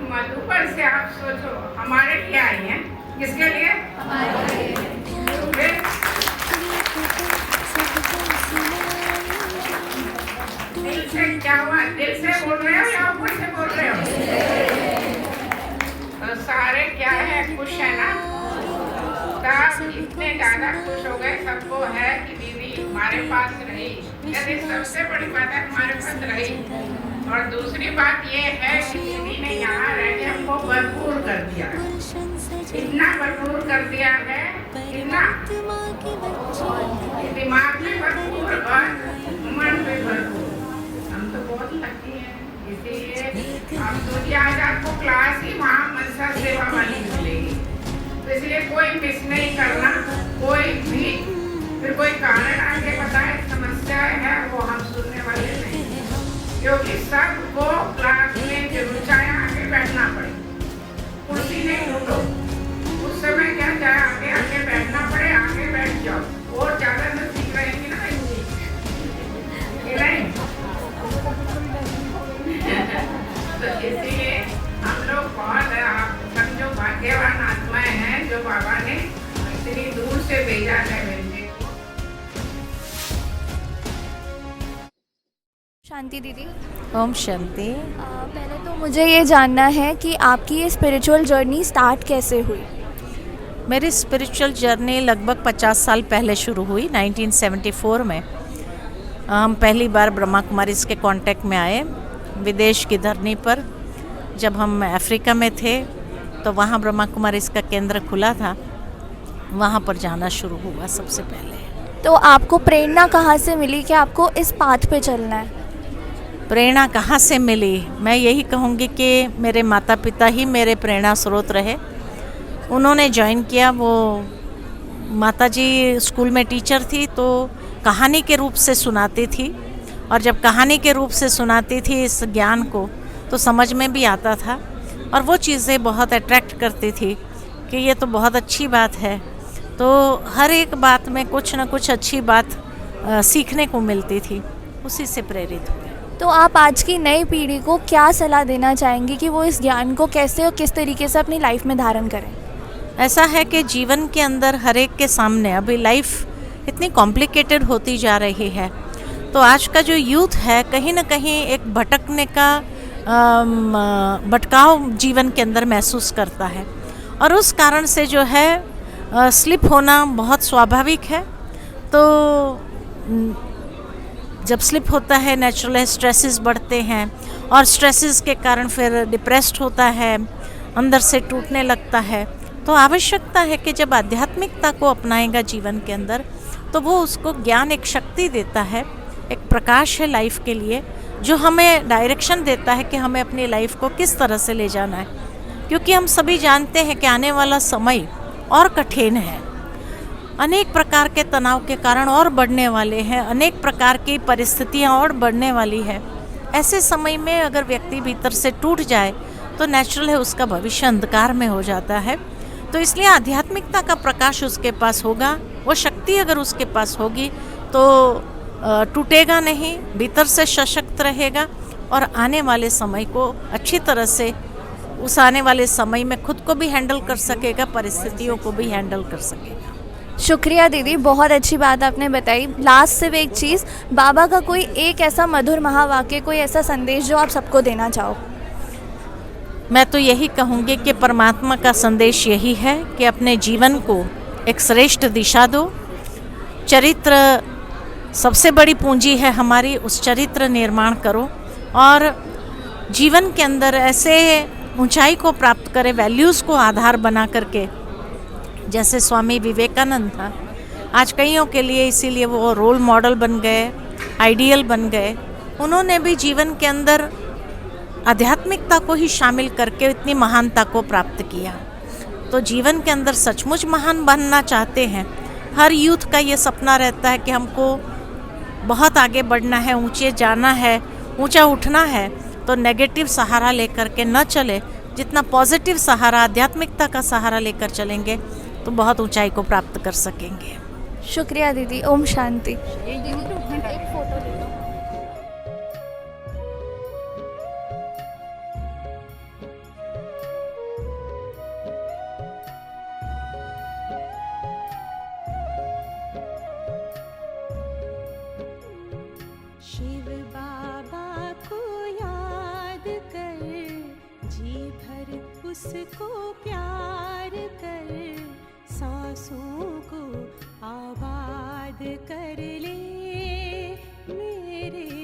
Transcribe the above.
मधुकर से आप सोचो, हमारे लिए आई हैं, किसके लिए? हमारे लिए। दिल से क्या हुआ? दिल से बोल रहे हो या ऊपर से बोल रहे हो? तो सारे क्या है, खुश है ना? सब इतने ज्यादा खुश हो गए, सबको है कि दीदी हमारे पास रही। यदि सबसे बड़ी बात है हमारे पास रही, और दूसरी बात ये है कि दीदी ने यहाँ रह के हमको भरपूर कर दिया है। इतना भरपूर कर दिया है, इतना दिमाग में भरपूर और मन में भरपूर। हम तो बहुत लकी हैं, इसीलिए हम सोचिए आज आपको क्लास ही वहाँ मनसा सेवा वाली मिलेगी, तो इसलिए कोई मिस नहीं करना। कोई भी फिर कोई कारण आगे बताए, समस्या है, वो हम सुनने वाले नहीं, क्योंकि सबको क्लास में जरूर चाहे आगे बैठना पड़े, कुर्सी नहीं ढूंढो। उस समय क्या चाहे आगे आगे बैठना पड़े, आगे बैठ जाओ, और ज्यादा न सीख रहेंगे ना नहीं। तो इसलिए हम लोग बहुत समझो भाग्यवान आत्माएं हैं जो बाबा ने इतनी दूर से भेजा है भेजने को। शांति दीदी। ओम शांति। पहले तो मुझे ये जानना है कि आपकी ये स्पिरिचुअल जर्नी स्टार्ट कैसे हुई? मेरी स्पिरिचुअल जर्नी लगभग 50 साल पहले शुरू हुई, 1974 में। हम पहली बार ब्रह्मा कुमारी के कांटेक्ट में आए विदेश की धरनी पर। जब हम अफ्रीका में थे तो वहाँ ब्रह्मा कुमारी का केंद्र खुला था, वहाँ पर जाना शुरू हुआ सबसे पहले। तो आपको प्रेरणा कहाँ से मिली कि आपको इस पाथ पे चलना है? प्रेरणा कहाँ से मिली? मैं यही कहूँगी कि मेरे माता पिता ही मेरे प्रेरणा स्रोत रहे। उन्होंने ज्वाइन किया, वो माताजी स्कूल में टीचर थी तो कहानी के रूप से सुनाती थी, और जब कहानी के रूप से सुनाती थी इस ज्ञान को तो समझ में भी आता था, और वो चीज़ें बहुत अट्रैक्ट करती थी कि ये तो बहुत अच्छी बात है। तो हर एक बात में कुछ ना कुछ अच्छी बात सीखने को मिलती थी, उसी से प्रेरित हुए। तो आप आज की नई पीढ़ी को क्या सलाह देना चाहेंगी कि वो इस ज्ञान को कैसे और किस तरीके से अपनी लाइफ में धारण करें? ऐसा है कि जीवन के अंदर हर एक के सामने अभी लाइफ इतनी कॉम्प्लिकेटेड होती जा रही है, तो आज का जो यूथ है कहीं ना कहीं एक भटकने का भटकाव जीवन के अंदर महसूस करता है, और उस कारण से जो है स्लिप होना बहुत स्वाभाविक है। तो जब स्लिप होता है नेचुरल है, स्ट्रेसेस बढ़ते हैं, और स्ट्रेसेस के कारण फिर डिप्रेस्ड होता है, अंदर से टूटने लगता है। तो आवश्यकता है कि जब आध्यात्मिकता को अपनाएगा जीवन के अंदर तो वो उसको ज्ञान एक शक्ति देता है, एक प्रकाश है लाइफ के लिए, जो हमें डायरेक्शन देता है कि हमें अपनी लाइफ को किस तरह से ले जाना है। क्योंकि हम सभी जानते हैं कि आने वाला समय और कठिन है, अनेक प्रकार के तनाव के कारण और बढ़ने वाले हैं, अनेक प्रकार की परिस्थितियां और बढ़ने वाली है। ऐसे समय में अगर व्यक्ति भीतर से टूट जाए तो नेचुरल है उसका भविष्य अंधकार में हो जाता है। तो इसलिए आध्यात्मिकता का प्रकाश उसके पास होगा, वो शक्ति अगर उसके पास होगी तो टूटेगा नहीं, भीतर से सशक्त रहेगा, और आने वाले समय को अच्छी तरह से उस आने वाले समय में खुद को भी हैंडल कर सकेगा, परिस्थितियों को भी हैंडल कर सकेगा। शुक्रिया दीदी, बहुत अच्छी बात आपने बताई। लास्ट सिर्फ एक चीज़, बाबा का कोई एक ऐसा मधुर महावाक्य, कोई ऐसा संदेश जो आप सबको देना चाहो? मैं तो यही कहूँगी कि परमात्मा का संदेश यही है कि अपने जीवन को एक श्रेष्ठ दिशा दो। चरित्र सबसे बड़ी पूंजी है हमारी, उस चरित्र निर्माण करो और जीवन के अंदर ऐसे ऊंचाई को प्राप्त करें, वैल्यूज़ को आधार बना करके, जैसे स्वामी विवेकानंद था। आज कईयों के लिए इसीलिए वो रोल मॉडल बन गए, आइडियल बन गए। उन्होंने भी जीवन के अंदर आध्यात्मिकता को ही शामिल करके इतनी महानता को प्राप्त किया। तो जीवन के अंदर सचमुच महान बनना चाहते हैं, हर यूथ का ये सपना रहता है कि हमको बहुत आगे बढ़ना है, ऊंचे जाना है, ऊंचा उठना है, तो नेगेटिव सहारा लेकर के न चले, जितना पॉजिटिव सहारा, आध्यात्मिकता का सहारा लेकर चलेंगे तो बहुत ऊंचाई को प्राप्त कर सकेंगे। शुक्रिया दीदी, ओम शांति। भर उसको प्यार कर, सांसों को आबाद कर ले मेरे